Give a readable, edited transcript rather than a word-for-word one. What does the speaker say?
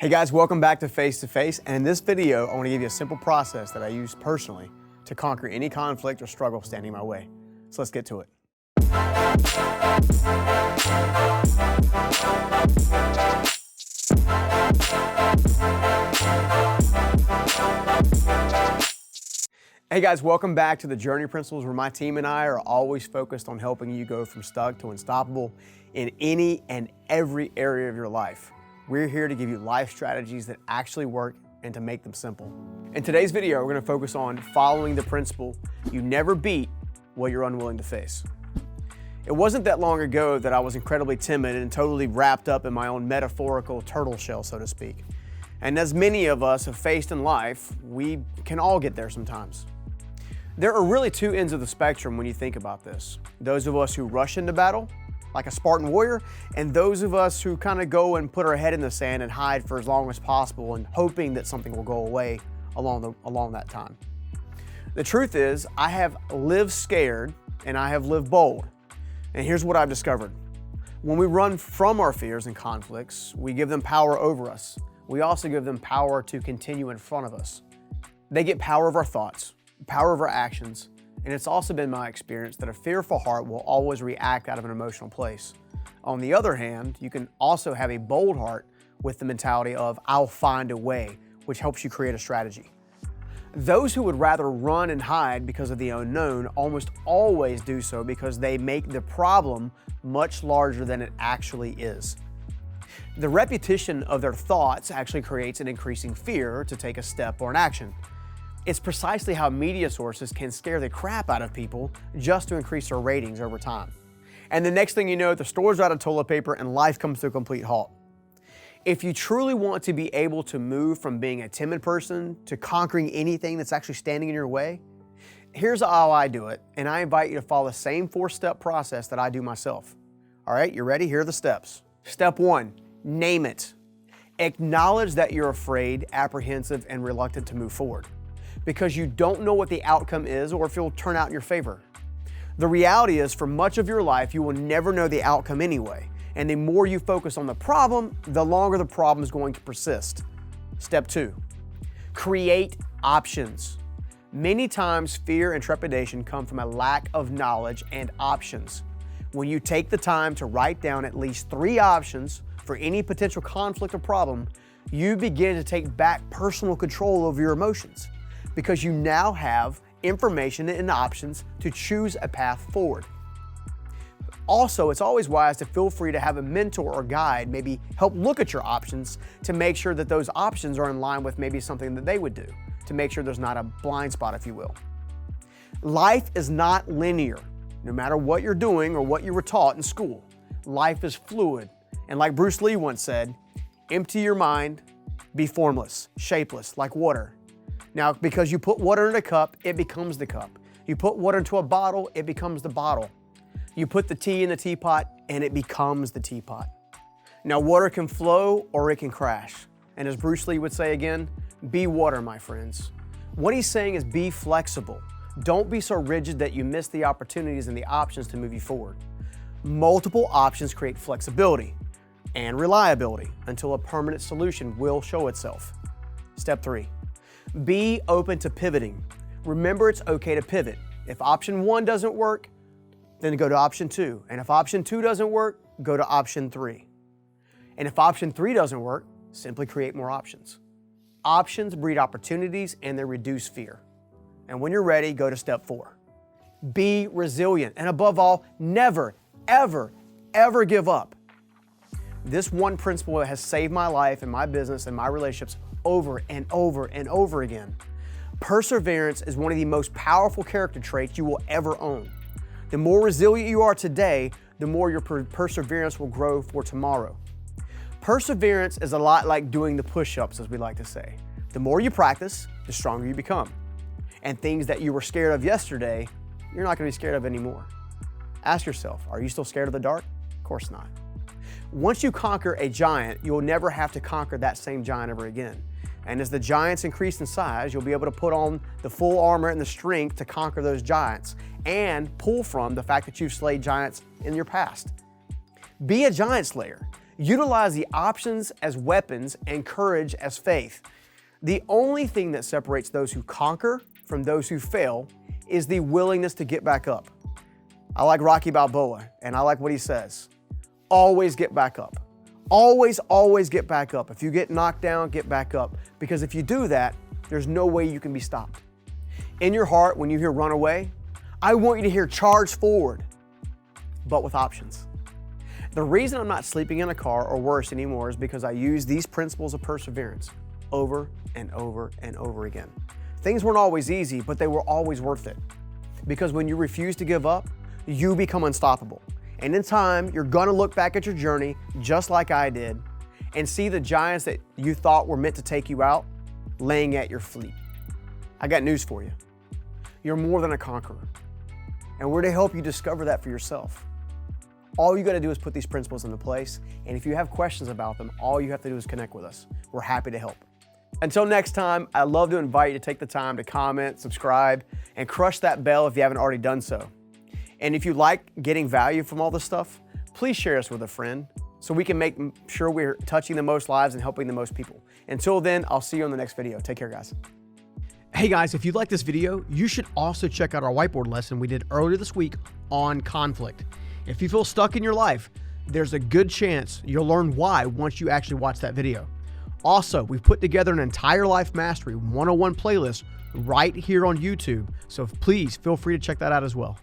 Hey guys, welcome back to Face to Face, and in this video I want to give you a simple process that I use personally to conquer any conflict or struggle standing in my way. So let's get to it. Hey guys, welcome back to the Journey Principles, where my team and I are always focused on helping you go from stuck to unstoppable in any and every area of your life. We're here to give you life strategies that actually work and to make them simple. In today's video, we're going to focus on following the principle: you never beat what you're unwilling to face. It wasn't that long ago that I was incredibly timid and totally wrapped up in my own metaphorical turtle shell, so to speak. And as many of us have faced in life, we can all get there sometimes. There are really two ends of the spectrum when you think about this. Those of us who rush into battle, like a Spartan warrior, and those of us who kind of go and put our head in the sand and hide for as long as possible and hoping that something will go away along that time. The truth is, I have lived scared and I have lived bold. And here's what I've discovered. When we run from our fears and conflicts, we give them power over us. We also give them power to continue in front of us. They get power of our thoughts, power of our actions, and it's also been my experience that a fearful heart will always react out of an emotional place. On the other hand, you can also have a bold heart with the mentality of "I'll find a way," which helps you create a strategy. Those who would rather run and hide because of the unknown almost always do so because they make the problem much larger than it actually is. The repetition of their thoughts actually creates an increasing fear to take a step or an action. It's precisely how media sources can scare the crap out of people just to increase their ratings over time. And the next thing you know, the store's out of toilet paper and life comes to a complete halt. If you truly want to be able to move from being a timid person to conquering anything that's actually standing in your way, here's how I do it, and I invite you to follow the same 4-step process that I do myself. All right, you ready? Here are the steps. Step 1, name it. Acknowledge that you're afraid, apprehensive, and reluctant to move forward, because you don't know what the outcome is or if it'll turn out in your favor. The reality is, for much of your life, you will never know the outcome anyway. And the more you focus on the problem, the longer the problem is going to persist. Step 2, create options. Many times, fear and trepidation come from a lack of knowledge and options. When you take the time to write down at least 3 options for any potential conflict or problem, you begin to take back personal control over your emotions, because you now have information and options to choose a path forward. Also, it's always wise to feel free to have a mentor or guide maybe help look at your options to make sure that those options are in line with maybe something that they would do, to make sure there's not a blind spot, if you will. Life is not linear, no matter what you're doing or what you were taught in school. Life is fluid, and like Bruce Lee once said, empty your mind, be formless, shapeless, like water. Now, because you put water in a cup, it becomes the cup. You put water into a bottle, it becomes the bottle. You put the tea in the teapot, and it becomes the teapot. Now, water can flow or it can crash. And as Bruce Lee would say again, be water, my friends. What he's saying is be flexible. Don't be so rigid that you miss the opportunities and the options to move you forward. Multiple options create flexibility and reliability until a permanent solution will show itself. Step 3. Be open to pivoting. Remember, it's okay to pivot. If option 1 doesn't work, then go to option 2. And if option 2 doesn't work, go to option 3. And if option 3 doesn't work, simply create more options. Options breed opportunities and they reduce fear. And when you're ready, go to step 4. Be resilient. And above all, never, ever, ever give up. This one principle has saved my life and my business and my relationships over and over and over again. Perseverance is one of the most powerful character traits you will ever own. The more resilient you are today, the more your perseverance will grow for tomorrow. Perseverance is a lot like doing the push-ups, as we like to say. The more you practice, the stronger you become. And things that you were scared of yesterday, you're not going to be scared of anymore. Ask yourself, are you still scared of the dark? Of course not. Once you conquer a giant, you'll never have to conquer that same giant ever again. And as the giants increase in size, you'll be able to put on the full armor and the strength to conquer those giants and pull from the fact that you've slayed giants in your past. Be a giant slayer. Utilize the options as weapons and courage as faith. The only thing that separates those who conquer from those who fail is the willingness to get back up. I like Rocky Balboa, and I like what he says. Always get back up. Always, always get back up. If you get knocked down, get back up. Because if you do that, there's no way you can be stopped. In your heart, when you hear run away, I want you to hear charge forward, but with options. The reason I'm not sleeping in a car or worse anymore is because I use these principles of perseverance over and over and over again. Things weren't always easy, but they were always worth it. Because when you refuse to give up, you become unstoppable. And in time, you're gonna look back at your journey, just like I did, and see the giants that you thought were meant to take you out laying at your feet. I got news for you. You're more than a conqueror. And we're to help you discover that for yourself. All you gotta do is put these principles into place, and if you have questions about them, all you have to do is connect with us. We're happy to help. Until next time, I'd love to invite you to take the time to comment, subscribe, and crush that bell if you haven't already done so. And if you like getting value from all this stuff, please share us with a friend so we can make sure we're touching the most lives and helping the most people. Until then, I'll see you on the next video. Take care, guys. Hey guys, if you like this video, you should also check out our whiteboard lesson we did earlier this week on conflict. If you feel stuck in your life, there's a good chance you'll learn why once you actually watch that video. Also, we've put together an entire Life Mastery 101 playlist right here on YouTube, so please feel free to check that out as well.